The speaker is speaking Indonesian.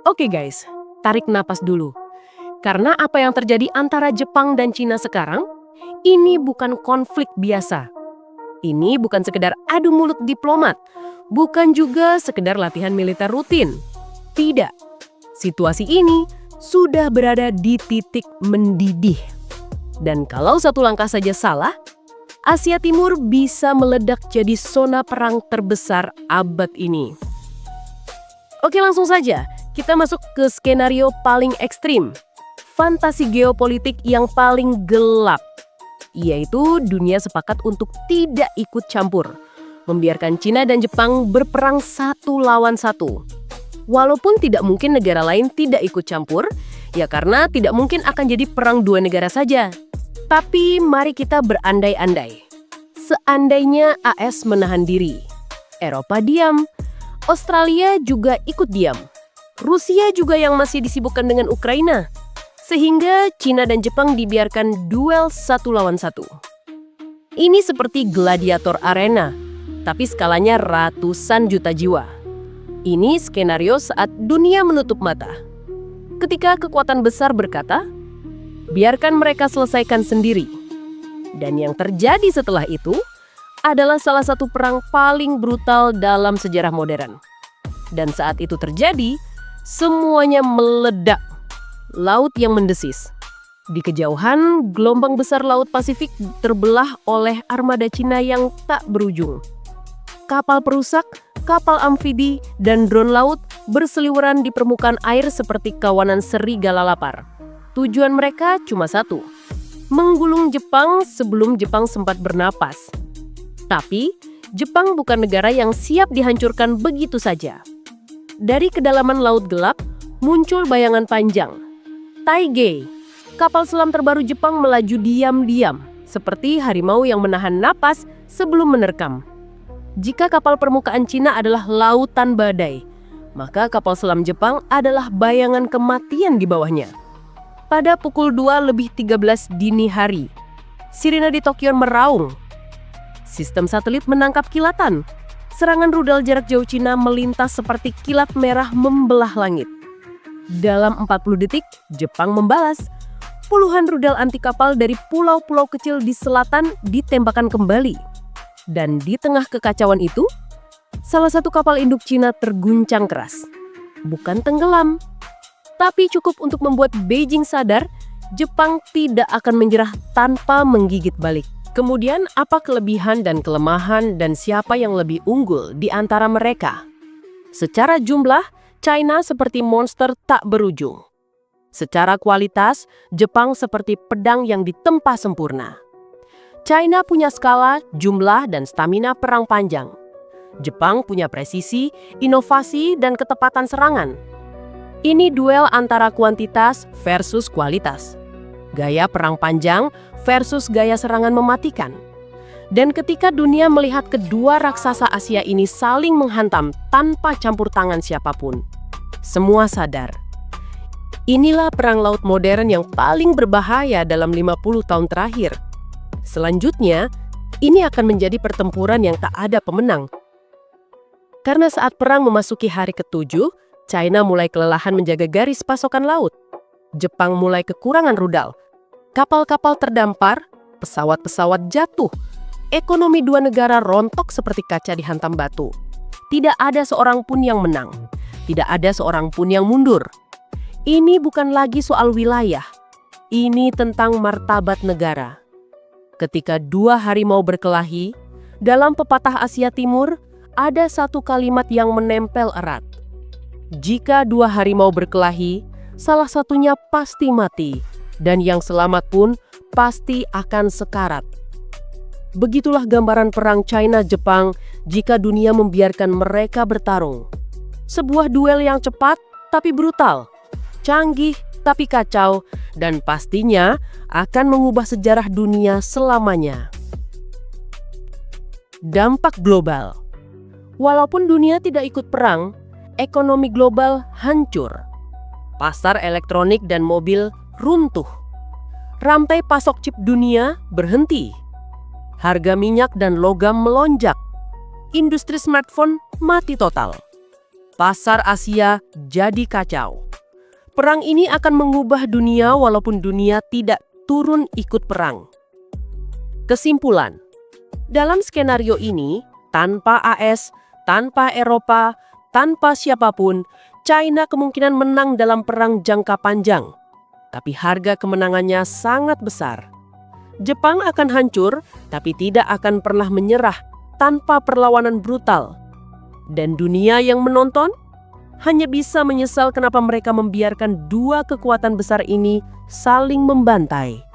Oke guys, tarik napas dulu. Karena apa yang terjadi antara Jepang dan Cina sekarang, ini bukan konflik biasa. Ini bukan sekedar adu mulut diplomat, bukan juga sekedar latihan militer rutin. Tidak, situasi ini sudah berada di titik mendidih. Dan kalau satu langkah saja salah, Asia Timur bisa meledak jadi zona perang terbesar abad ini. Oke, langsung saja kita masuk ke skenario paling ekstrim. Fantasi geopolitik yang paling gelap. Yaitu dunia sepakat untuk tidak ikut campur. Membiarkan Cina dan Jepang berperang satu lawan satu. Walaupun tidak mungkin negara lain tidak ikut campur, ya karena tidak mungkin akan jadi perang dua negara saja. Tapi mari kita berandai-andai. Seandainya AS menahan diri, Eropa diam, Australia juga ikut diam. Rusia juga yang masih disibukkan dengan Ukraina. Sehingga Cina dan Jepang dibiarkan duel satu lawan satu. Ini seperti gladiator arena, tapi skalanya ratusan juta jiwa. Ini skenario saat dunia menutup mata. Ketika kekuatan besar berkata, biarkan mereka selesaikan sendiri. Dan yang terjadi setelah itu adalah salah satu perang paling brutal dalam sejarah modern. Dan saat itu terjadi, semuanya meledak. Laut yang mendesis. Di kejauhan, gelombang besar Laut Pasifik terbelah oleh armada Cina yang tak berujung. Kapal perusak, kapal amfibi, dan drone laut berseliweran di permukaan air seperti kawanan serigala lapar. Tujuan mereka cuma satu, menggulung Jepang sebelum Jepang sempat bernapas. Tapi, Jepang bukan negara yang siap dihancurkan begitu saja. Dari kedalaman laut gelap, muncul bayangan panjang. Taigei, kapal selam terbaru Jepang melaju diam-diam, seperti harimau yang menahan napas sebelum menerkam. Jika kapal permukaan Cina adalah lautan badai, maka kapal selam Jepang adalah bayangan kematian di bawahnya. Pada pukul 2:13 dini hari, sirine di Tokyo meraung. Sistem satelit menangkap kilatan. Serangan rudal jarak jauh Cina melintas seperti kilat merah membelah langit. Dalam 40 detik, Jepang membalas. Puluhan rudal anti kapal dari pulau-pulau kecil di selatan ditembakkan kembali. Dan di tengah kekacauan itu, salah satu kapal induk Cina terguncang keras. Bukan tenggelam, tapi cukup untuk membuat Beijing sadar Jepang tidak akan menyerah tanpa menggigit balik. Kemudian apa kelebihan dan kelemahan dan siapa yang lebih unggul di antara mereka? Secara jumlah, China seperti monster tak berujung. Secara kualitas, Jepang seperti pedang yang ditempa sempurna. China punya skala, jumlah, dan stamina perang panjang. Jepang punya presisi, inovasi, dan ketepatan serangan. Ini duel antara kuantitas versus kualitas. Gaya perang panjang versus gaya serangan mematikan. Dan ketika dunia melihat kedua raksasa Asia ini saling menghantam tanpa campur tangan siapapun, semua sadar. Inilah perang laut modern yang paling berbahaya dalam 50 tahun terakhir. Selanjutnya, ini akan menjadi pertempuran yang tak ada pemenang. Karena saat perang memasuki hari ke-7, China mulai kelelahan menjaga garis pasokan laut. Jepang mulai kekurangan rudal. Kapal-kapal terdampar, pesawat-pesawat jatuh. Ekonomi dua negara rontok seperti kaca dihantam batu. Tidak ada seorang pun yang menang. Tidak ada seorang pun yang mundur. Ini bukan lagi soal wilayah. Ini tentang martabat negara. Ketika dua harimau berkelahi, dalam pepatah Asia Timur, ada satu kalimat yang menempel erat. Jika dua harimau berkelahi, salah satunya pasti mati, dan yang selamat pun pasti akan sekarat. Begitulah gambaran perang China-Jepang jika dunia membiarkan mereka bertarung. Sebuah duel yang cepat tapi brutal, canggih tapi kacau, dan pastinya akan mengubah sejarah dunia selamanya. Dampak global. Walaupun dunia tidak ikut perang, ekonomi global hancur. Pasar elektronik dan mobil runtuh. Rantai pasok chip dunia berhenti. Harga minyak dan logam melonjak. Industri smartphone mati total. pasar Asia jadi kacau. Perang ini akan mengubah dunia walaupun dunia tidak turun ikut perang. Kesimpulan, dalam skenario ini, tanpa AS, tanpa Eropa, tanpa siapapun, China kemungkinan menang dalam perang jangka panjang. Tapi harga kemenangannya sangat besar. Jepang akan hancur, tapi tidak akan pernah menyerah tanpa perlawanan brutal. Dan dunia yang menonton hanya bisa menyesal kenapa mereka membiarkan dua kekuatan besar ini saling membantai.